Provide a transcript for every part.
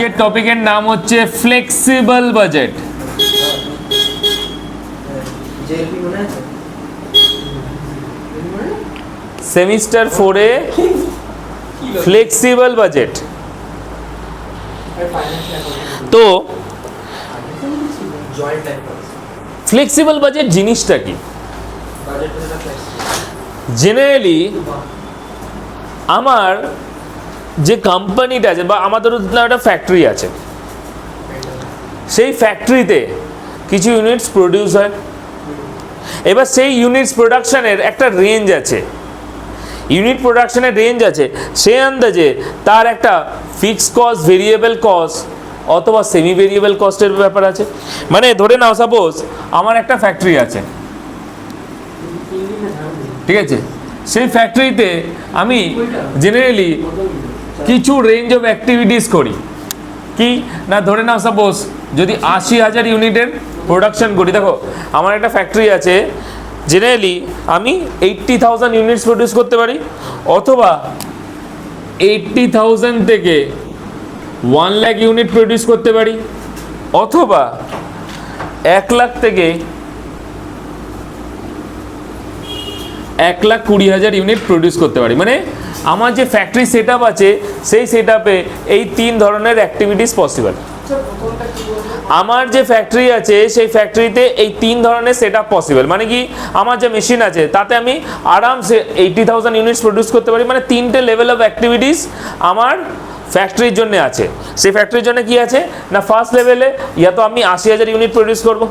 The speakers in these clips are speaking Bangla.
আজকের টপিকের নাম হচ্ছে ফ্লেক্সিবল বাজেট। সেমিস্টার 4 এ ফ্লেক্সিবল বাজেট। তো ফ্লেক্সিবল বাজেট জিনিসটা কি? জেনারেলি আমার যে কোম্পানিটা আছে বা আমাদের একটা ফ্যাক্টরি আছে, সেই ফ্যাক্টরিতে কিছু ইউনিটস প্রডিউস হয়। এবার সেই ইউনিটস প্রোডাকশানের একটা রেঞ্জ আছে, ইউনিট প্রোডাকশানের রেঞ্জ আছে, সেই আন্দাজে তার একটা ফিক্সড কস্ট, ভেরিয়েবল কস্ট অথবা সেমি ভেরিয়েবল কস্টের ব্যাপার আছে। মানে ধরে নাও সাপোজ আমার একটা ফ্যাক্টরি আছে, ঠিক আছে, সেই ফ্যাক্টরিতে আমি জেনারেলি কিছু রেঞ্জ অফ অ্যাক্টিভিটিস করি। কি না, ধরে নাও সাপোজ যদি 80,000 ইউনিটের প্রোডাকশন করি, দেখো আমার একটা ফ্যাক্টরি আছে, জেনারেলি আমি 80,000 ইউনিটস প্রডিউস করতে পারি, অথবা 80,000 থেকে 1 লাখ ইউনিট প্রডিউস করতে পারি, অথবা 1 লাখ থেকে 1,20,000 ইউনিট প্রডিউস করতে পারি। মানে আমার যে ফ্যাক্টরি সেট আপ আছে, সেই সেট আপে এই 3 ধরনের অ্যাক্টিভিটিস পসিবল। আমার যে ফ্যাক্টরি আছে সেই ফ্যাক্টরিতে এই 3 ধরনের সেট আপ পসিবল। মানে কি, আমার যে মেশিন আছে তাতে আমি আরামসে 80,000 ইউনিটস প্রডিউস করতে পারি। মানে 3টে লেভেল অফ অ্যাক্টিভিটিস আমার ফ্যাক্টরির জন্য আছে। সেই ফ্যাক্টরির জন্য কি আছে না, ফার্স্ট লেভেলে ইয়া তো আমি 80,000 ইউনিট প্রডিউস করব,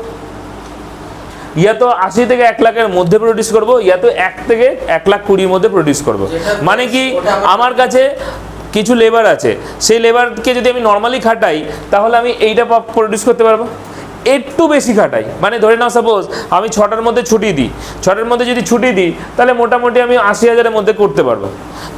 ইয়া তো 80 থেকে 1 লাখের মধ্যে প্রডিউস করব, ইয়া তো 1 থেকে 1,20,000 মধ্যে প্রডিউস করব। মানে কি, আমার কাছে কিছু লেবার আছে, সেই লেবারকে যদি আমি নর্মালি খাটাই তাহলে আমি এইটা প্রডিউস করতে পারবো। একটু বেশি খাটাই, মানে ধরে নাও সাপোজ আমি 6টার মধ্যে ছুটি দিই, 6টার মধ্যে যদি ছুটি দিই তাহলে মোটামুটি আমি 80,000-এর মধ্যে করতে পারবো।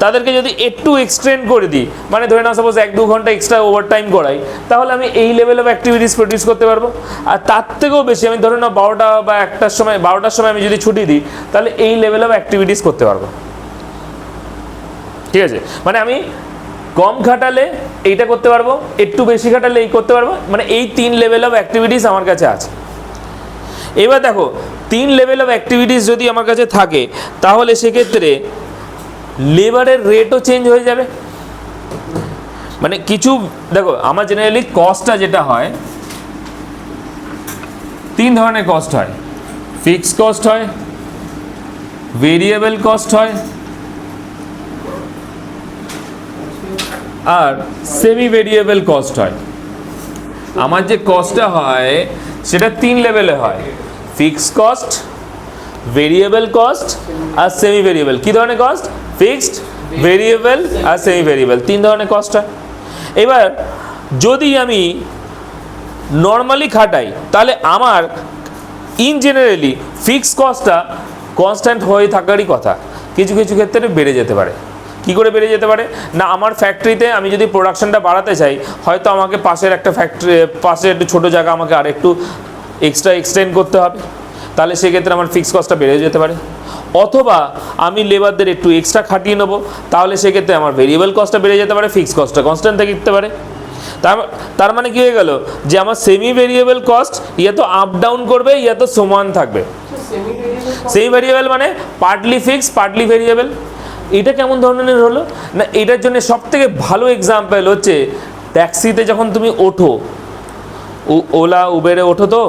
তাদেরকে যদি একটু এক্সটেন্ড করে দিই, মানে ধরে নাও সাপোজ 1-2 ঘন্টা এক্সট্রা ওভারটাইম করাই, তাহলে আমি এই লেভেল অফ অ্যাক্টিভিটিস প্রডিউস করতে পারবো। আর তার থেকেও বেশি আমি ধরে নাও 12টা বা 1টার সময়, 12টার সময় আমি যদি ছুটি দিই, তাহলে এই লেভেল অফ অ্যাক্টিভিটিস করতে পারবো। ঠিক আছে, মানে আমি কম খাটালে এইটা করতে পারবো, একটু বেশি খাটালে এই করতে পারবো। মানে এই 3 লেভেল অফ অ্যাক্টিভিটিস আমার কাছে আছে। এবার দেখো 3 লেভেল অফ অ্যাক্টিভিটিস যদি আমার কাছে থাকে, তাহলে সেক্ষেত্রে লেবারের রেটও চেঞ্জ হয়ে যাবে। মানে কিছু দেখো, আমার জেনারেলি কস্টটা যেটা হয়, 3 ধরনের কস্ট হয়। ফিক্সড কস্ট হয়, ভেরিয়েবল কস্ট হয়, আর সেমি ভেরিয়েবল কস্ট হয়। আমার যে কস্টটা হয় সেটা 3 লেভেলে হয়, ফিক্সড কস্ট, ভেরিয়েবল কস্ট আর সেমি ভেরিয়েবল। কি ধরনের কস্ট? ফিক্সড, ভেরিয়েবল আর সেমি ভেরিয়েবল, 3 ধরনের কস্ট হয়। এবার যদি আমি নর্মালি খাটাই, তাহলে আমার ইন জেনারেলি ফিক্সড কস্টটা কনস্ট্যান্ট হয়ে থাকারই কথা, কিছু কিছু ক্ষেত্রে বেড়ে যেতে পারে। কী করে বেড়ে যেতে পারে না, আমার ফ্যাক্টরিতে আমি যদি প্রোডাকশনটা বাড়াতে চাই, হয়তো আমাকে পাশের একটা ফ্যাক্টরি, পাশে একটু ছোটো জায়গা আমাকে আর একটু এক্সট্রা এক্সটেন্ড করতে হবে, তাহলে সেক্ষেত্রে আমার ফিক্সড কস্টটা বেড়ে যেতে পারে। অথবা আমি লেবারদের একটু এক্সট্রা খাটিয়ে নেবো, তাহলে সেক্ষেত্রে আমার ভেরিয়েবল কস্টটা বেড়ে যেতে পারে, ফিক্সড কস্টটা কনস্ট্যান্ট থাকতে পারে। তার মানে কী হয়ে গেল যে আমার সেমি ভেরিয়েবল কস্ট ইয়া তো আপ ডাউন করবে, ইয়া তো সমান থাকবে। সেমি ভেরিয়েবল মানে পার্টলি ফিক্সড, পার্টলি ভেরিয়েবল। এটা কেমন ধরনের হলো না, এটার জন্য সবথেকে ভালো এক্সাম্পল হচ্ছে ট্যাক্সিতে যখন তুমি ওঠো, ওলা উবেরে ওঠো, তো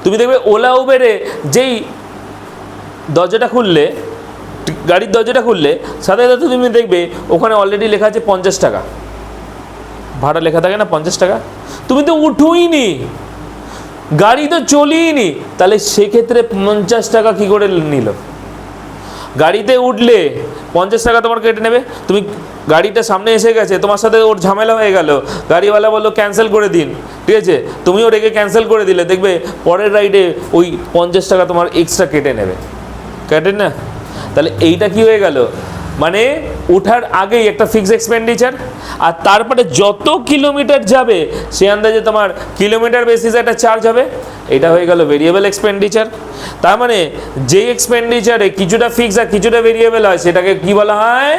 তুমি দেখবে ওলা উবেরে যেই দরজাটা খুললে, গাড়ির দরজাটা খুললে, সাথে সাথে তুমি দেখবে ওখানে অলরেডি লেখা আছে 50 টাকা ভাড়া লেখা থাকে না, 50 টাকা। তুমি তো উঠোই নি, গাড়ি তো চলিই নি, তাহলে সেক্ষেত্রে 50 টাকা কী করে নিল? গাড়িতে উঠলে 50 টাকা তোমার কেটে নেবে। তুমি গাড়িটা সামনে এসে গেছে, তোমার সাথে ওর ঝামেলা হয়ে গেল, গাড়িওয়ালা বললো ক্যান্সেল করে দিন, ঠিক আছে, তুমিও রেখে ক্যান্সেল করে দিলে, দেখবে পরের রাইডে ওই 50 টাকা তোমার এক্সট্রা কেটে নেবে, কাটেন না? তাহলে এইটা কি হয়ে গেল, মানে ওঠার আগেই একটা ফিক্সড এক্সপেন্ডিচার, আর তারপরে যত কিলোমিটার যাবে সে আন্দাজে তোমার কিলোমিটার বেসিসে একটা চার্জ হবে। এটা হয়ে গেল ভেরিয়েবল এক্সপেন্ডিচার। তার মানে যেই এক্সপেন্ডিচারে কিছুটা ফিক্সড আর কিছুটা ভেরিয়েবল হয়, সেটাকে কি বলা হয়?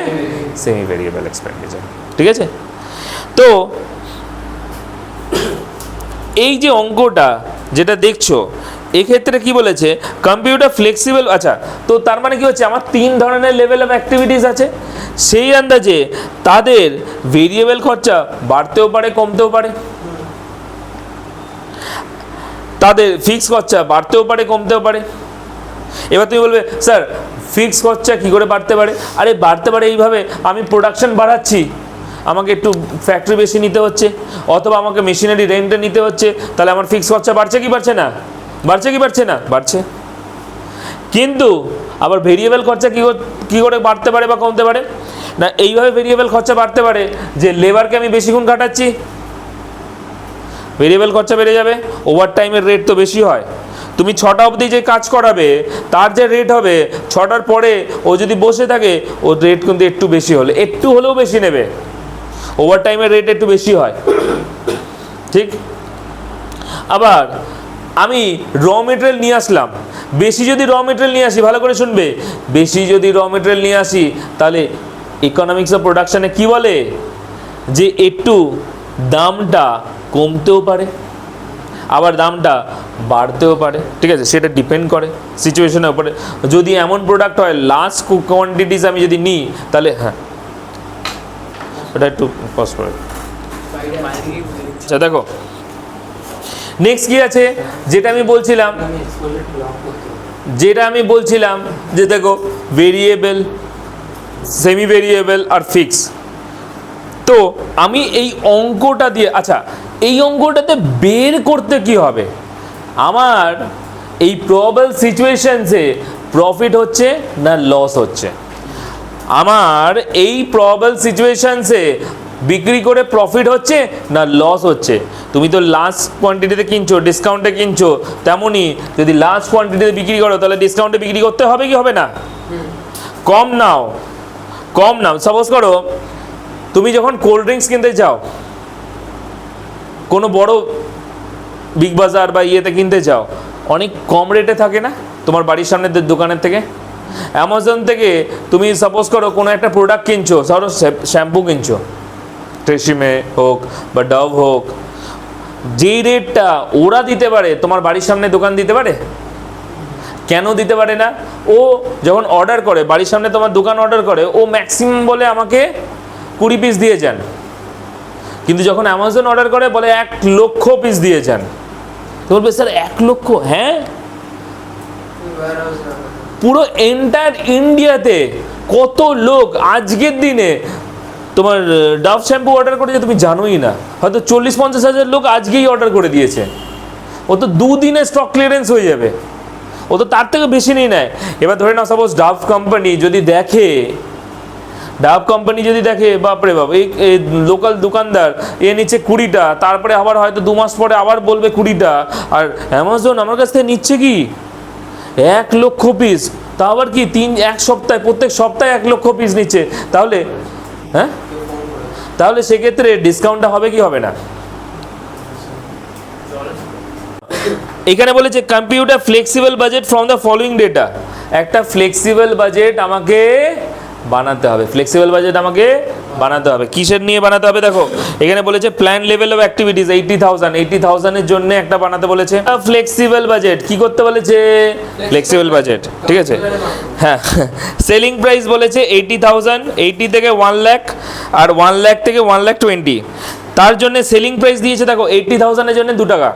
Semi variable expenditure. ঠিক আছে, তো এই যে অঙ্কটা যেটা দেখছো এক্ষেত্রে কি বলেছে কম্পিউটার ফ্লেক্সিবল, আচ্ছা তো তার মানে কি হচ্ছে আমার 3 ধরনের লেভেল অফ অ্যাক্টিভিটিস আছে, সেই আন্দাজে তাদের ভেরিয়েবল খরচা বাড়তেও পারে কমতেও পারে, তাদের ফিক্স খরচা বাড়তেও পারে কমতেও পারে। এবার তুমি বলবে স্যার ফিক্স খরচা কী করে বাড়তে পারে? আরে বাড়তে পারে এইভাবে, আমি প্রোডাকশন বাড়াচ্ছি, আমাকে একটু ফ্যাক্টরি বেশি নিতে হচ্ছে, অথবা আমাকে মেশিনারি রেন্টে নিতে হচ্ছে, তাহলে আমার ফিক্স খরচা বাড়ছে কি বাড়ছে না? বাড়ছে কি বাড়ছে না? বাড়ছে। কিন্তু আবার ভেরিয়েবল খরচা কী করে বাড়তে পারে বা কমতে পারে? না এইভাবে ভেরিয়েবল খরচা বাড়তে পারে যে লেবারকে আমি বেশিক্ষণ খাটাচ্ছি, ভেরিয়েবল খরচা বেড়ে যাবে, ওভার টাইমের রেট তো বেশি হয়। তুমি 6টা অবধি যে কাজ করাবে তার যে রেট হবে 6টার পরে ও যদি বসে থাকে ওর রেট কিন্তু একটু বেশি হলে একটু হলেও বেশি নেবে, ওভার টাইমের রেট একটু বেশি হয়, ঠিক? আবার আমি র মেটেরিয়াল নিয়ে আসলাম, বেশি যদি র মেটেরিয়াল নিয়ে আসি, ভালো করে শুনবে, বেশি যদি র মেটেরিয়াল নিয়ে আসি তাহলে ইকোনমিক্স অফ প্রোডাকশানে কি বলে যে একটু দামটা কমতেও পারে আবার দামটা বাড়তেও পারে, ঠিক আছে? সেটা ডিপেন্ড করে সিচুয়েশনের উপরে। যদি এমন প্রোডাক্ট হয় লার্জ কোয়ান্টিটিস আমি যদি নিই তাহলে হ্যাঁ ওটা একটু পজ করে। আচ্ছা দেখো নেক্সট কি আছে যেটা আমি বলছিলাম যে দেখো ভেরিয়েবল, সেমি ভেরিয়েবল আর ফিক্স। তো আমি এই অঙ্কটা দিয়ে, আচ্ছা এই অঙ্কটাতে বের করতে কি হবে, আমার এই প্রবাবল সিচুয়েশনসে প্রফিট হচ্ছে না লস হচ্ছে, আমার এই প্রবাবল সিচুয়েশনসে বিক্রি করে প্রফিট হচ্ছে না লস হচ্ছে। তুমি তো লার্জ কোয়ান্টিটিতে কিনছো, ডিসকাউন্টে কিনছো, তেমনই যদি লার্জ কোয়ান্টিটিতে বিক্রি করো তাহলে ডিসকাউন্টে বিক্রি করতে হবে কি হবে না? কম নাও। সাপোজ করো তুমি যখন কোল্ড ড্রিঙ্কস কিনতে যাও, কোনো বড় বিগ বাজার বা ইয়েতে কিনতে যাও, অনেক কম রেটে থাকে না তোমার বাড়ির সামনের দোকানের থেকে? অ্যামাজন থেকে তুমি সাপোজ করো কোনো একটা প্রোডাক্ট কিনছো, ধরো শ্যাম্পু কিনছো, ট্রেসিমে হোক বা ডাভ হোক, যেই রেটটা ওরা দিতে পারে তোমার বাড়ির সামনে দোকান দিতে পারে? কেন দিতে পারে না? ও যখন অর্ডার করে, বাড়ির সামনে তোমার দোকান অর্ডার করে, ও ম্যাক্সিমাম বলে আমাকে 20 পিস দিয়ে যান, কিন্তু যখন অ্যামাজন অর্ডার করে বলে 1 লক্ষ পিস দিয়ে যান। তো বলবে স্যার 1 লক্ষ? হ্যাঁ, পুরো এন্টায়ার ইন্ডিয়াতে কত লোক আজকের দিনে তোমার ডাভ শ্যাম্পু অর্ডার করেছে তুমি জানোই না, হয়তো 40-50 হাজার লোক আজকেই অর্ডার করে দিয়েছে। ও তো 2 দিনে স্টক ক্লিয়ারেন্স হয়ে যাবে, ও তো তার থেকে বেশি নিয়ে নেয়। এবার ধরে নাও সাপোজ ডাভ কোম্পানি যদি দেখে বাপরে বাপ এই লোকাল দোকানদার এ নিচ্ছে 20টা, তারপরে আবার হয়তো 2 মাস পরে আবার বলবে 20টা, আর অ্যামাজন আমার কাছ থেকে নিচ্ছে কি 1 লক্ষ পিস, তা আবার কি 1 সপ্তাহে, প্রত্যেক সপ্তাহে 1 লক্ষ পিস নিচ্ছে, তাহলে হ্যাঁ, তাহলে সেক্ষেত্রে ডিসকাউন্টটা হবে কি হবে না? এখানে বলেছে computer flexible budget from the following data. একটা ফ্লেক্সিবল বাজেট আমাকে বানাতে হবে, কিসের নিয়ে বানাতে হবে? দেখো এখানে বলেছে প্ল্যান লেভেল অফ অ্যাক্টিভিটিস 80,000 এর জন্য একটা বানাতে বলেছে ফ্লেক্সিবল বাজেট। কি করতে বলেছে? ফ্লেক্সিবল বাজেট, ঠিক আছে? হ্যাঁ, সেলিং প্রাইস বলেছে 80,000, 80 থেকে 1 লাখ আর 1 লাখ থেকে 1,20,000। তার জন্য সেলিং প্রাইস দিয়েছে দেখো 80,000 এর জন্য 2 টাকা,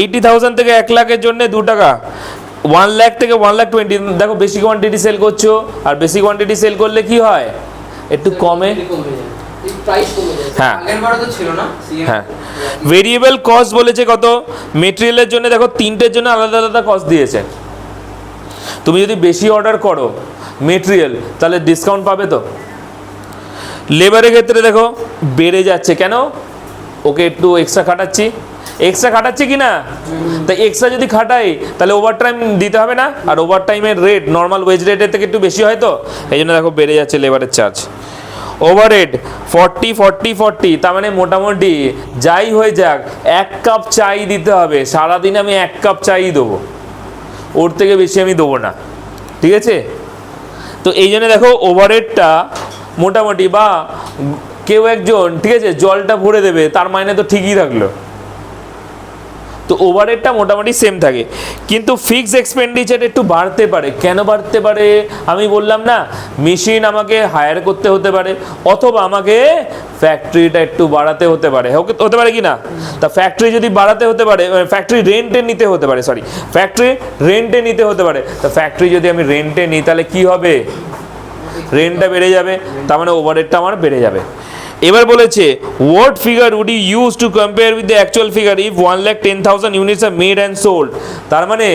80,000 থেকে 1 লাখের জন্য 2 টাকা, 1 লাখ থেকে 1,20,000। দেখো বেশি কোয়ান্টিটি সেল করছো, আর বেশি কোয়ান্টিটি সেল করলে কি হয়, একটু কমে, হ্যাঁ হ্যাঁ। ভেরিয়েবল কস্ট বলেছে কত? মেটেরিয়ালের জন্য দেখো 3টের জন্য আলাদা আলাদা কস্ট দিয়েছে। তুমি যদি বেশি অর্ডার করো মেটেরিয়াল তাহলে ডিসকাউন্ট পাবে তো। লেবারের ক্ষেত্রে দেখো বেড়ে যাচ্ছে, কেন? ওকে একটু এক্সট্রা খাটাচ্ছি কি না? তাই এক্সট্রা যদি খাটাই তাহলে ওভার টাইম দিতে হবে না, আর ওভার টাইমের রেট নর্মাল ওয়েজ রেটের থেকে একটু বেশি হয়, তো এই জন্য দেখো বেড়ে যাচ্ছে লেবারের চার্জ। ওভারহেড 40, তার মানে মোটামুটি যাই হয়ে যাক 1 কাপ চাই দিতে হবে, সারাদিন আমি 1 কাপ চাই দেবো, ওর থেকে বেশি আমি দেবো না, ঠিক আছে? তো এই জন্য দেখো ওভারহেডটা মোটামুটি, বা কেউ একজন ঠিক আছে জলটা ভরে দেবে, তার মাইনে তো ঠিকই থাকলো, তো ওভারহেডটা মোটামুটি সেম থাকে, কিন্তু ফিক্সড এক্সপেন্ডিচার একটু বাড়তে পারে। কেন বাড়তে পারে? আমি বললাম না, মেশিন আমাকে হায়ার করতে হতে পারে, অথবা আমাকে ফ্যাক্টরিটা একটু বাড়াতে হতে পারে, হতে পারে কি না? তা ফ্যাক্টরি যদি বাড়াতে হতে পারে, ফ্যাক্টরি রেন্টে নিতে হতে পারে, ফ্যাক্টরি রেন্টে নিতে হতে পারে। তা ফ্যাক্টরি যদি আমি রেন্টে নিই তাহলে কি হবে? রেন্টটা বেড়ে যাবে, তার মানে ওভারহেডটা আমার বেড়ে যাবে। এবার বলেছে what figure would you use to compare with the actual figure if 1,10,000 units are made and sold. তার মানে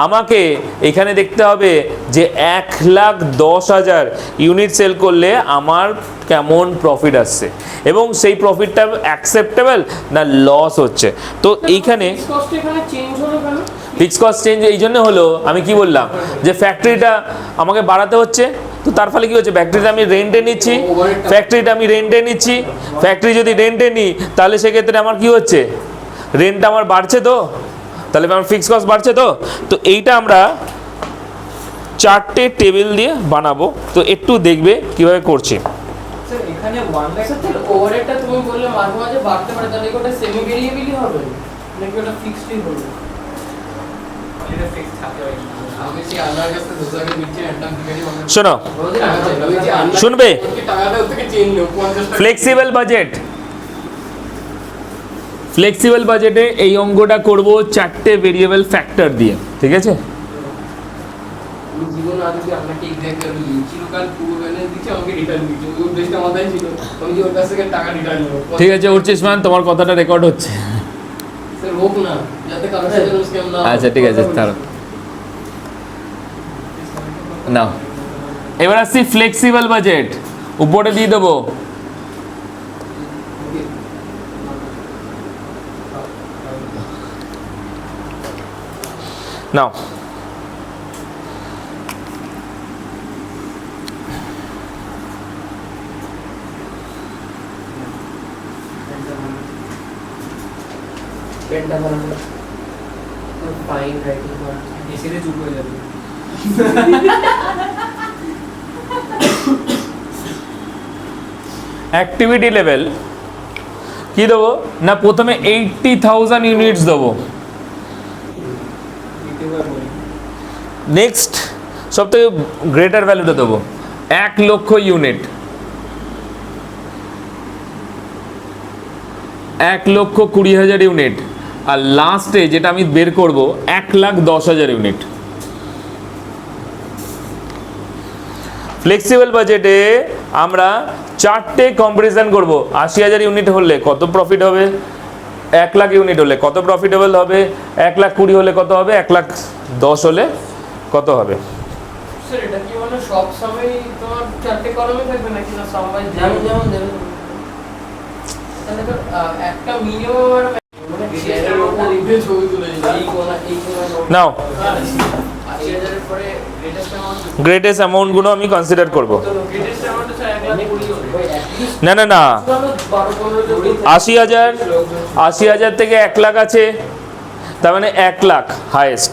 আমাকে এখানে দেখতে হবে যে 1,10,000 ইউনিট সেল করলে আমার কেমন প্রফিট আসছে এবং সেই প্রফিটটা অ্যাকসেপ্টেবল না লস হচ্ছে। তো এইখানে ফিক্সড কস্ট চেঞ্জ এই জন্য হলো, আমি কি বললাম যে ফ্যাক্টরিটা আমাকে বাড়াতে হচ্ছে, তো তার ফলে কি হচ্ছে? ফ্যাক্টরিটা আমি রেন্টে নিচ্ছি, ফ্যাক্টরি যদি রেন্টে নিই তাহলে সেক্ষেত্রে আমার কি হচ্ছে? রেন্টটা আমার বাড়ছে, তো তাহলে আমার ফিক্সড কস্ট বাড়ছে। তো এইটা আমরা 4টে টেবিল দিয়ে বানাবো, তো একটু দেখবে কিভাবে করছি। এখানে 1 লাখ ওভারহেডটা তুমি বললে মাঝে মাঝে বাড়তে পারে, তাহলে ওটা সেমি ভেরিয়েবলই হবে নাকি ওটা ফিক্সডই হবে? এটা ফিক্সড থাকে ভাই। আমি সেই আলাদা কাছে দুসাকে নিচে একটা ভিডিও বানাবো। শোনো, শুনবে? টাকাটা ওকে চেঞ্জ নিও 50 টাকা। ফ্লেক্সিবল বাজেটে এই অঙ্কটা করব 4টে ভেরিয়েবল ফ্যাক্টর দিয়ে, ঠিক আছে? জীবন আর যদি আপনাকে এক্সাক্ট আমি চিরকাল পুরো ব্যালেন্স দিচ্ছি, আমাকে রিটার্ন দিচ্ছি, ওই উদ্দেশ্যটা মাথায় ছিল, আমি যে ওর কাছ থেকে টাকা রিটার্ন নেব। ঠিক আছে উঠছিস মান, তোমার কথাটা রেকর্ড হচ্ছে। স্যার হোক না, যাতে কারোর সাথে স্ক্যাম না হয়। আচ্ছা ঠিক আছে, তাহলে নাও এবার আসছি ফ্লেক্সিবল বাজেট, উপরে দিয়ে দেবো। নাও পেনটা বানানো তো ফাইন রাইটিং কর, এসিতে চুপ হয়ে যাবে। অ্যাক্টিভিটি লেভেল কি দেবো না, প্রথমে 80,000 ইউনিটস দেবো। নেক্সট সব থেকে গ্রেটার ভ্যালুটা দেবো 1,00,000 ইউনিট, 1,20,000 ইউনিট, আর লাস্টে যেটা আমি বের করব 1,10,000 ইউনিট। ফ্লেক্সিবল বাজেটে আমরা 4টে কম্পারিজন করব। 80,000 ইউনিট হলে কত প্রফিট হবে, 1,00,000 ইউনিট হলে কত প্রফিটেবল হবে, 1,20,000 হলে কত হবে, 1,10,000 হলে কত হবে। স্যার এটা কি মানে সব সময় তোমার 4টে কলমে থাকবে নাকি না সবাই যেমন যেমন দেবে? তাহলে তো একটা মিনিমাম মানে শেয়ারের উপর রিভিউ ছবি তুলে দিই, এই কোনা নাও 80,000 এর পরে গ্রেটেস্ট অ্যামাউন্টগুলো আমি কনসিডার করব। গ্রেটেস্ট অ্যামাউন্ট হচ্ছে 1,20,000। না না না, 80,000 থেকে 1,00,000 আছে, তার মানে 1,00,000 হাইয়েস্ট।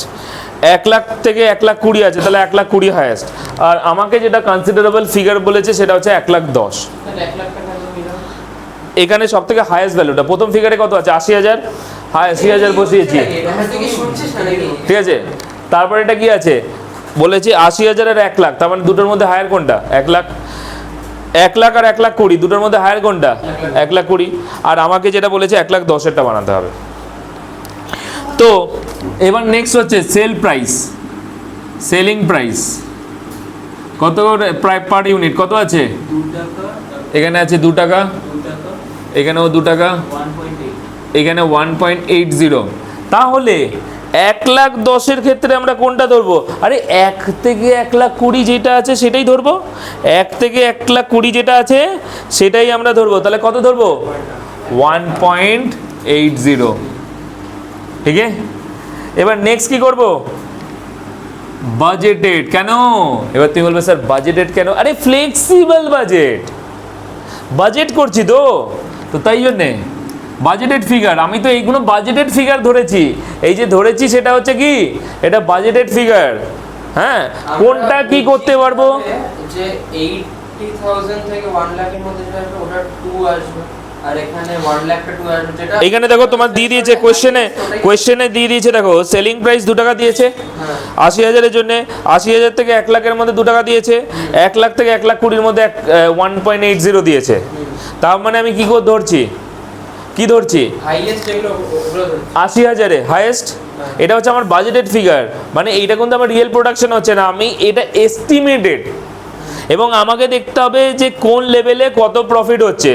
1,00,000 থেকে 1,20,000 আছে, তাহলে 1,20,000 হাইয়েস্ট। আর আমাকে যেটা কনসিডারেবল ফিগার বলেছে সেটা হচ্ছে 1,10,000। তাহলে 1,00,000 টাকা মিনিমাম। এখানে সব থেকে হাইয়েস্ট ভ্যালুটা প্রথম ফিগারে কত আছে, 80,000, 80,000 বসিয়েছি, এটা থেকে শুনছিস না নাকি? ঠিক আছে। তারপর এটা কি আছে বলেছি 80,000 আর 1,00,000, তার মানে দুটোর মধ্যে হায়ার কোনটা? 1,00,000। 1,00,000 আর 1,20,000 দুটোর মধ্যে হায়ার কোনটা? 1,20,000। আর আমাকে যেটা বলেছে 1,10,000 বানাতে হবে। তো এবার নেক্সট হচ্ছে সেল প্রাইস, সেলিং প্রাইস কত পার ইউনিট কত আছে? 2 টাকা, এখানে আছে 2 টাকা, 2 টাকা, এখানেও 2 টাকা, 1.8, এখানে 1.80। তাহলে 1,10,000 ক্ষেত্রে আমরা কোনটা ধরবো? আরে 1 থেকে 1,20,000 যেটা আছে সেটাই ধরবো, 1 থেকে 1,20,000 যেটা আছে সেটাই আমরা ধরবো। তাহলে কত ধরবো? 1.80, ঠিক আছে। এবার নেক্সট কি করব? বাজেটেড। কেন? এবার তুমি বলবে স্যার বাজেটেড কেন? আরে ফ্লেক্সিবল বাজেট, বাজেট করছি তো তাই জন্যে বাজেটেড ফিগার। আমি তো এইগুলো বাজেটেড ফিগার ধরেছি, এই যে ধরেছি সেটা হচ্ছে কি, এটা বাজেটেড ফিগার। হ্যাঁ, কোনটা কি করতে পারবো? যে 80,000 থেকে 1,00,000 এর মধ্যে যেটা আসবে ওটা 2 আসবে, আর এখানে 1 লাখ টু যেটা এখানে দেখো তোমার দিয়ে দিয়েছে কোয়েশ্চেনে দিয়ে দিয়েছে, দেখো সেলিং প্রাইস 2 টাকা দিয়েছে 80,000-এর জন্য। 80,000 থেকে 1 লাখের মধ্যে 2 টাকা দিয়েছে, 1 লাখ থেকে 1 লাখ 20-এর মধ্যে 1.80 দিয়েছে। তার মানে আমি কি করে ধরছি, কি ধরছি, হাইয়েস্ট যেগুলো ওগুলো 80,000-এ হাইয়েস্ট। এটা হচ্ছে আমার বাজেটেড ফিগার, মানে এইটা কিন্তু আমার রিয়েল প্রোডাকশন হচ্ছে না, আমি এটা এস্টিমেটেড। এবং আমাকে দেখতে হবে যে কোন লেভেলে কত প্রফিট হচ্ছে,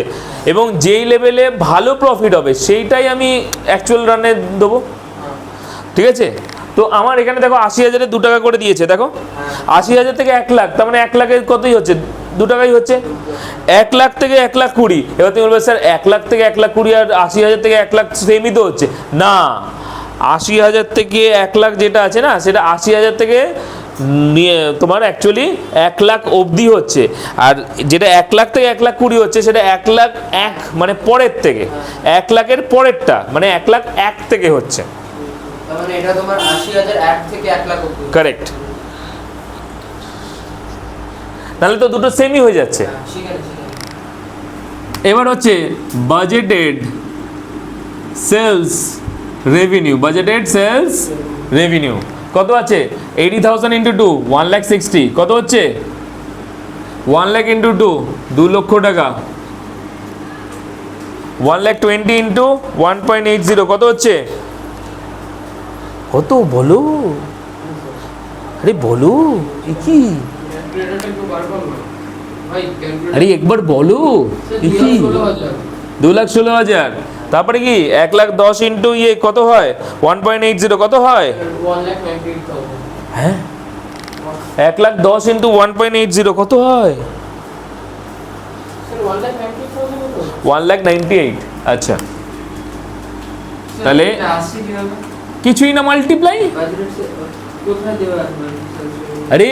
এবং যেই লেভেলে ভালো প্রফিট হবে সেইটাই আমি অ্যাকচুয়াল রানে দেবো, ঠিক আছে? তো আমার এখানে দেখো 80,000-এ 2 টাকা করে দিয়েছে, দেখো 80,000 থেকে 1 লাখ, তার মানে 1 লাখের কতই হচ্ছে, 2 টাকাই হচ্ছে। 1 লাখ থেকে 1 লাখ 20, এবার তুমি বলবে স্যার 1 লাখ থেকে 1 লাখ 20 আর 80,000 থেকে 1 লাখ সেমই তো হচ্ছে না। 80,000 থেকে 1 লাখ যেটা আছে না, সেটা 80,000 থেকে নিয়ে তোমার অ্যাকচুয়ালি 1 লাখ অবধি হচ্ছে, আর যেটা 1 লাখ থেকে 1 লাখ 20 হচ্ছে সেটা 1 লাখ 1 মানে পরের থেকে, 1 লাখের পরেরটা মানে 1 লাখ 1 থেকে হচ্ছে। তার মানে এটা তোমার 80,000 1 থেকে 1 লাখ অবধি। কারেক্ট, তাহলে তো দুটো সেমই হয়ে যাচ্ছে। এবার হচ্ছে budgeted sales revenue, budgeted sales revenue কত আছে? 80,000 ইন্টু 2 1,60,000 কত হচ্ছে? 1 লাখ ইন্টু 2 লক্ষ টাকা। 1,20,000 ইন্টু 1.80 কত হচ্ছে? কত বলো, আরে বলো কি, ক্যালকুলেটরটা একটু বার করো না ভাই, ক্যালকুলেটর আরে একবার বলো কি, 2,16,000। তারপরে কি 1,10,000 ইন্টু ইয়ে কত হয়? 1.80 কত হয়? 1,98,000। হ্যাঁ 1,10,000 ইন্টু 1.80 কত হয়? স্যার 1,98,000 হতো। 1,98,000। আচ্ছা তাহলে 80 কিভাবে? কিছুই না, মাল্টিপ্লাই। বাজেট কোথায় দেওয়া আছে? আরে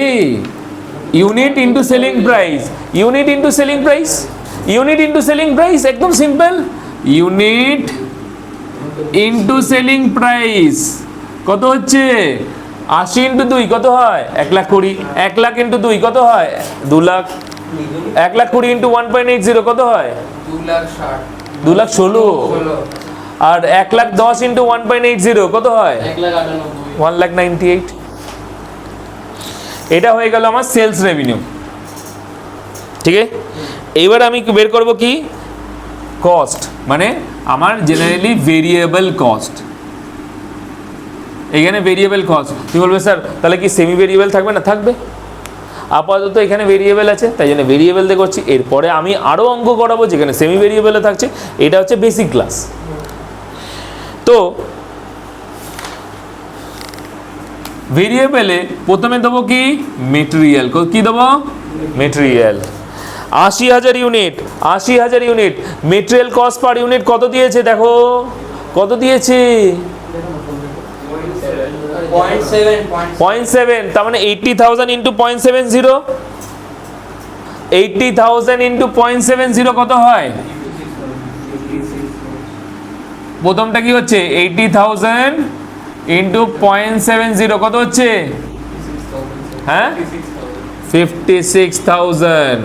unit into selling price, unit into selling price, unit into selling price, একদম simple. Unit into selling price কত হচ্ছে? 80 ইন্টু 2 কত হয়? 1,20,000। 1 লাখ ইন্টু 2 কত হয়? 2 লাখ। 1,20,000 ইন্টু 1.80 কত হয়? 2,60,000। 2,16,000। আর 1,10,000 ইন্টু 1.80 কত হয়? 1,98,000। 1,98,000। এটা হয়ে গেল আমার সেলস রেভিনিউ, ঠিক আছে? এইবার আমি বের করব কি? কস্ট, মানে আমার জেনারেলি ভেরিয়েবল কস্ট। এখানে ভেরিয়েবল কস্ট, তুমি বলবে স্যার তাহলে কি সেমি ভেরিয়েবল থাকবে না? থাকবে। আপাতত এখানে ভেরিয়েবল আছে তাই জন্য ভেরিয়েবল দিয়ে করছি, এরপরে আমি আরও অঙ্ক করাবো যেখানে সেমি ভেরিয়েবলে থাকছে। এটা হচ্ছে বেসিক ক্লাস। তো ভেরিয়েবলে প্রথমে দেবো কি? মেটেরিয়াল। কি দেবো? Material. 80,000 unit, 80,000 unit. Material cost per unit কত দিয়েছে দেখো, কত দিয়েছে? 0.7। তার মানে 80,000 ইন্টু 0.70, 80,000 ইন্টু 0.70 কত হয়? প্রথমটা কি হচ্ছে? 80,000 ইন্টু 0.70 কত হচ্ছে? হ্যাঁ 56,000,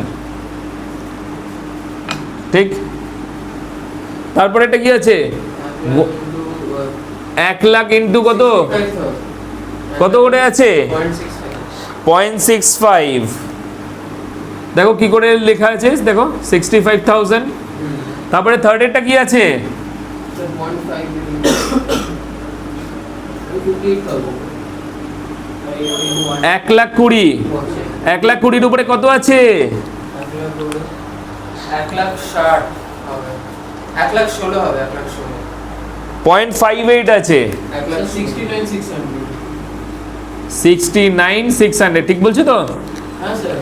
ঠিক। তারপরে এটা কি আছে? 1 লাখ ইন্টু কত, কত করে আছে? 0.65। দেখো কি করে লেখা আছে, দেখো 65,000। তারপরে থার্ড এরটা কি আছে? 1,20,000। 1,20,000 উপরে কত আছে? 1,60,000 হবে, 1,16,000 হবে, 1,16,000। 0.58 আছে, 1,69,600। 69,600, ঠিক বলছো তো? হ্যাঁ স্যার,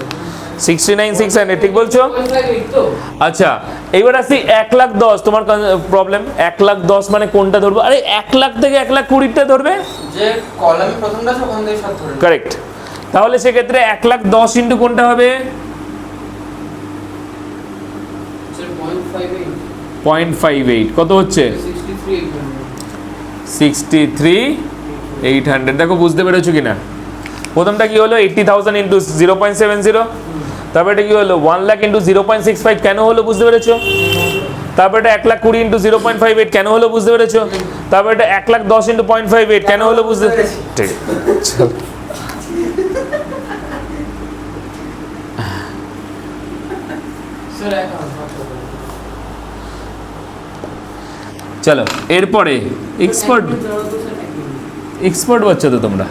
69,600 ঠিক বলছো? 1,08,000 তো। আচ্ছা এইবার আসি 1,10,000। তোমার প্রবলেম 1,10,000 মানে কোনটা ধরবো? আরে 1 লাখ থেকে 1,20,000টা ধরবে, যে কলামে প্রথমটা আছে ওখান থেকে সব ধরে। কারেক্ট। তাহলে সেক্ষেত্রে 1,10,000 ইন্টু কোনটা হবে? স্যার 0.58, 0.58 কত হচ্ছে? 63,800। 63,800। দেখো বুঝতে পেরেছো কিনা? প্রথমটা কি হলো? 80,000 ইন্টু 0.70। তারপরে এটা কি হলো? 1 লাখ ইন্টু 0.65 কেন হলো বুঝতে পেরেছো? তারপর এটা 1,20,000 ইন্টু 0.58 কেন হলো বুঝতে পেরেছো? তারপর এটা 1,10,000 ইন্টু 0.58 কেন হলো বুঝতে ঠিক চলো। স্যার এখন চলো এরপরে এক্সপার্ট বাচ্চা তো তোমরা।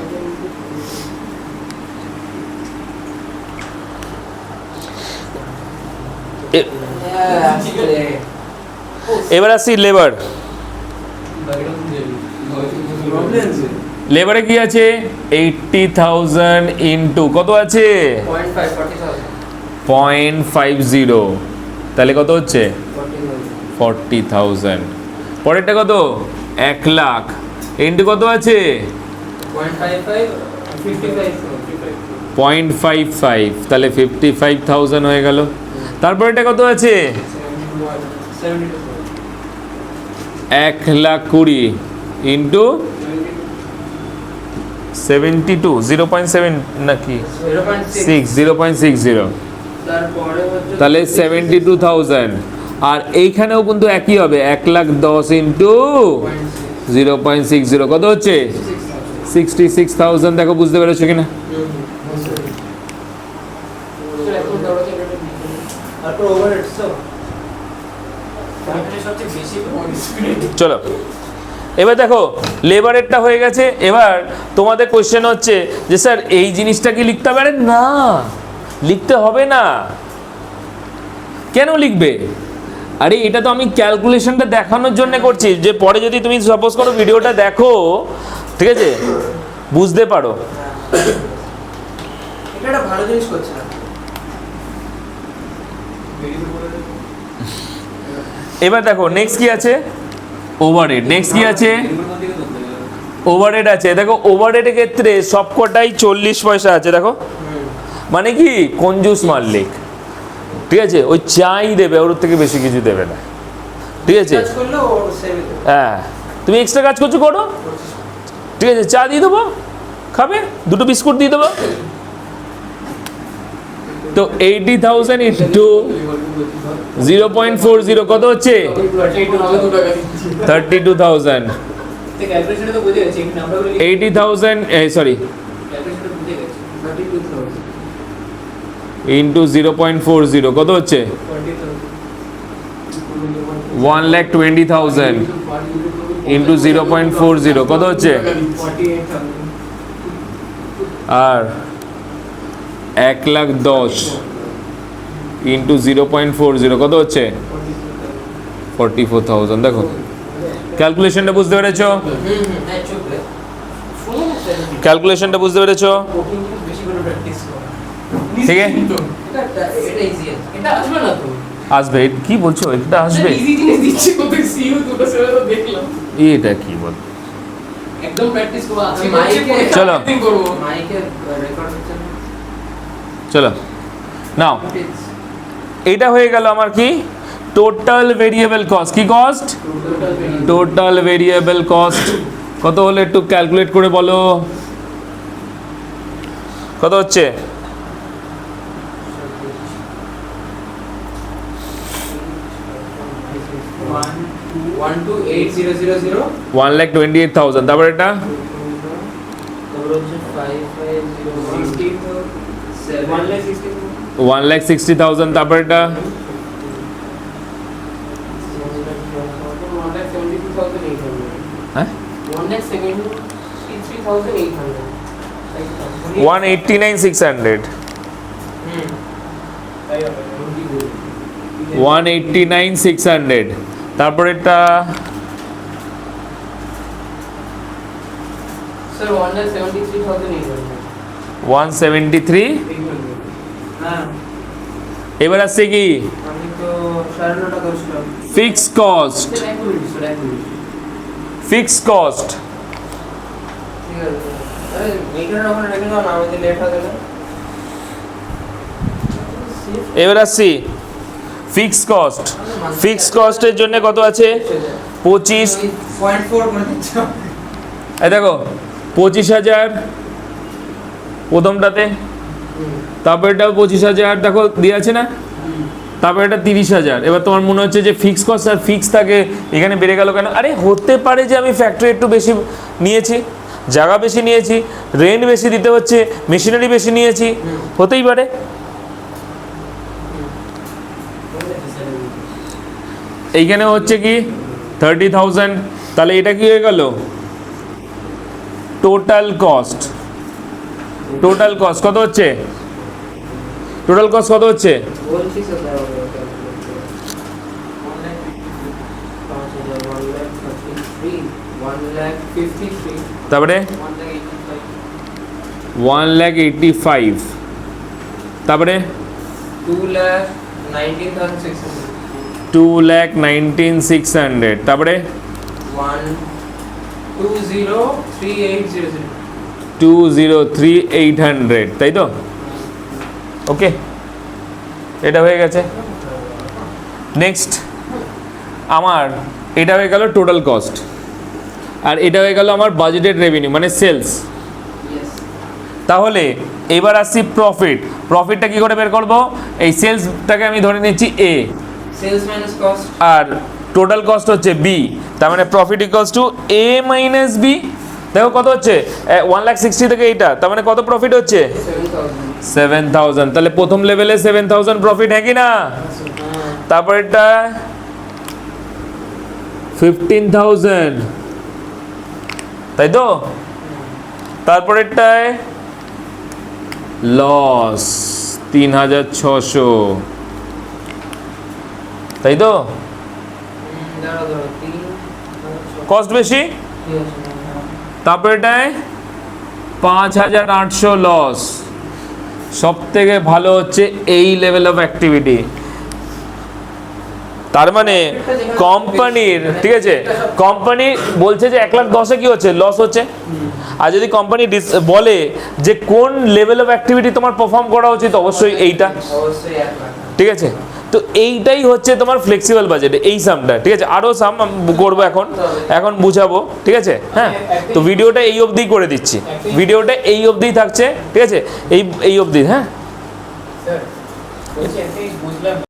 এবার আসি লেবার। লেবারে কি আছে? 80,000 ইন্টু কত আছে? 0.50, তাহলে কত হচ্ছে? 40,000। পরেরটা কত? 1 লাখ ইন্টু কত আছে? 0.55, তাহলে 55,000 হয়ে গেল। তারপর এটা কত আছে? 1,20,000 ইন্টু 72, 0.7 নাকি 0.60, তাহলে 72,000। আর এইখানেও কিন্তু একই হবে, 1,10,000 ইন্টু 0.60 কত হচ্ছে? 66,000। দেখো বুঝতে পেরেছো কিনা? চলো এবার দেখো লেবারেরটা হয়ে গেছে। এবার তোমাদের কোশ্চেন হচ্ছে যে স্যার এই জিনিসটা কি লিখতে পারে না? লিখতে হবে না। কেন লিখবে? আরে এটা তো আমি ক্যালকুলেশনটা দেখানোর জন্য করছি, যে পরে যদি তুমি সাপোজ করো ভিডিওটা দেখো, ঠিক আছে, বুঝতে পারো। এটা একটা ভালো জিনিস করছে না। এবার দেখো নেক্সট কি আছে? ওভারহেড। নেক্সট কি আছে? ওভারহেড আছে। দেখো ওভারহেডের ক্ষেত্রে সবকটাই 40 পয়সা আছে। দেখো মানে কি কঞ্জুস মালিক, ঠিক আছে, ওই চাই দেবে, ওর থেকে বেশি কিছু দেবে না, ঠিক আছে। হ্যাঁ তুমি এক্সট্রা কাজ করছো করো, ঠিক আছে, চা দিয়ে দেবো, খাবে, 2টো বিস্কুট দিয়ে দেবো। তো 80,000 ইন্টু 0.40 কত হচ্ছে? 32,000। 80,000 সরি ইন্টু 0.40 কত হচ্ছে? 1,20,000 ইন্টু 0.40 কত হচ্ছে? আর 1,10,000 ইন্টু 0.40 কত হচ্ছে? 44,000। দেখো ক্যালকুলেশনটা বুঝতে পেরেছো? ক্যালকুলেশনটা বুঝতে পেরেছো? ঠিক আছে, এটা আসবে না তো? আসবে। কি বলছো? এটা আসবে? ইজি জিনিস দিচ্ছি কত সিইউ দুটো সেটা তো দেখলাম। এটা কি বল? একদম প্র্যাকটিস করব। চলো মাইকে রেকর্ড হচ্ছে না। চলো নাও এটা হয়ে গেল আমার কি? Total variable cost. কি কস্ট? Total variable cost. কত হলো একটু ক্যালকুলেট করে বলো, কত হচ্ছে? 1,28,000। তারপর এটা 1,60,000। তারপর এটা 189,600। 189,600। তারপর এটা স্যার 173,800। 173। এবার আসছে কি? আমি তো 9.5 করছিলাম। Fixed cost. ফিক্সড কস্ট ঠিক আছে। আরে মিটারের ওখানে রেখে দাও না, আমাদের লেট হবে না। এবার আসছি ফিক্সড কস্ট। ফিক্সড কস্টের জন্য কত আছে? 25.4 করে দিচ্ছ। এই দেখো 25,000 প্রথমটাতে, তারপর এটাও 25,000 দেখো দিয়ে আছে না? তারপর এটা 30,000। এবার তোমার মনে হচ্ছে যে ফিক্স কস্ট আর ফিক্স থাকে, এখানে বেড়ে গেল কেন? আরে হতে পারে যে আমি ফ্যাক্টরি একটু বেশি নিয়েছি, জায়গা বেশি নিয়েছি, রেন্ট বেশি দিতে হচ্ছে, মেশিনারি বেশি নিয়েছি, হতেই পারে। এইখানে হচ্ছে কি 30,000, তাহলে এটা কি হয়ে গেল টোটাল কস্ট। টোটাল কস্ট কত হচ্ছে? টোটাল কস্ট কত হচ্ছে? বলছি তো দাও 1,53,1,53,1,53,185 তারপরে 1,85,000, তারপরে 2,19,600 2,19,600, তারপরে 1,20,3,800 2,03,800, তাই তো? ওকে, এটা হয়ে গেছে। নেক্সট আমার এটা হয়ে গেল টোটাল কস্ট, আর এটা হয়ে গেল আমার বাজেটেড রেভিনিউ মানে সেলস। Yes. তাহলে এবার আসছি প্রফিট। প্রফিটটা কি করে বের করব? এই সেলসটাকে আমি ধরে নিচ্ছি এ, Sales minus cost আর টোটাল কস্ট হচ্ছে বি, তার মানে profit equals to A minus B. দেখো কত হচ্ছে 1,60,000 থেকে এইটা, তার মানে কত প্রফিট হচ্ছে? 7,000 7,000। তাহলে প্রথম লেভেলে 7,000 প্রফিট, হ্যাঁ কি না? তারপর এটা 15,000, তাই তো? তারপরেরটায় লস 3,600, তাই তো? দাঁড়া কস্ট বেশি। তারপর এটায় 5,800 লস। সব থেকে ভালো হচ্ছে এই লেভেল অফ অ্যাক্টিভিটি। তার মানে কোম্পানির, ঠিক আছে, কোম্পানি বলছে যে 1,10,000 কি হচ্ছে? লস হচ্ছে। আর যদি কোম্পানি বলে যে কোন লেভেল অফ অ্যাক্টিভিটি তোমার পারফর্ম করা উচিত, অবশ্যই এইটা, অবশ্যই 1 লাখ। ঠিক আছে? তো এইটাই হচ্ছে তোমার ফ্লেক্সিবল বাজেট, এই সামটা, ঠিক আছে? আরও সাম করবো এখন বুঝাবো, ঠিক আছে? হ্যাঁ, তো ভিডিওটা এই অবধিই করে দিচ্ছি, ভিডিওটা এই অবধিই থাকছে, ঠিক আছে? এই অবধি, হ্যাঁ। স্যার বলছি একটা বুঝলাম না।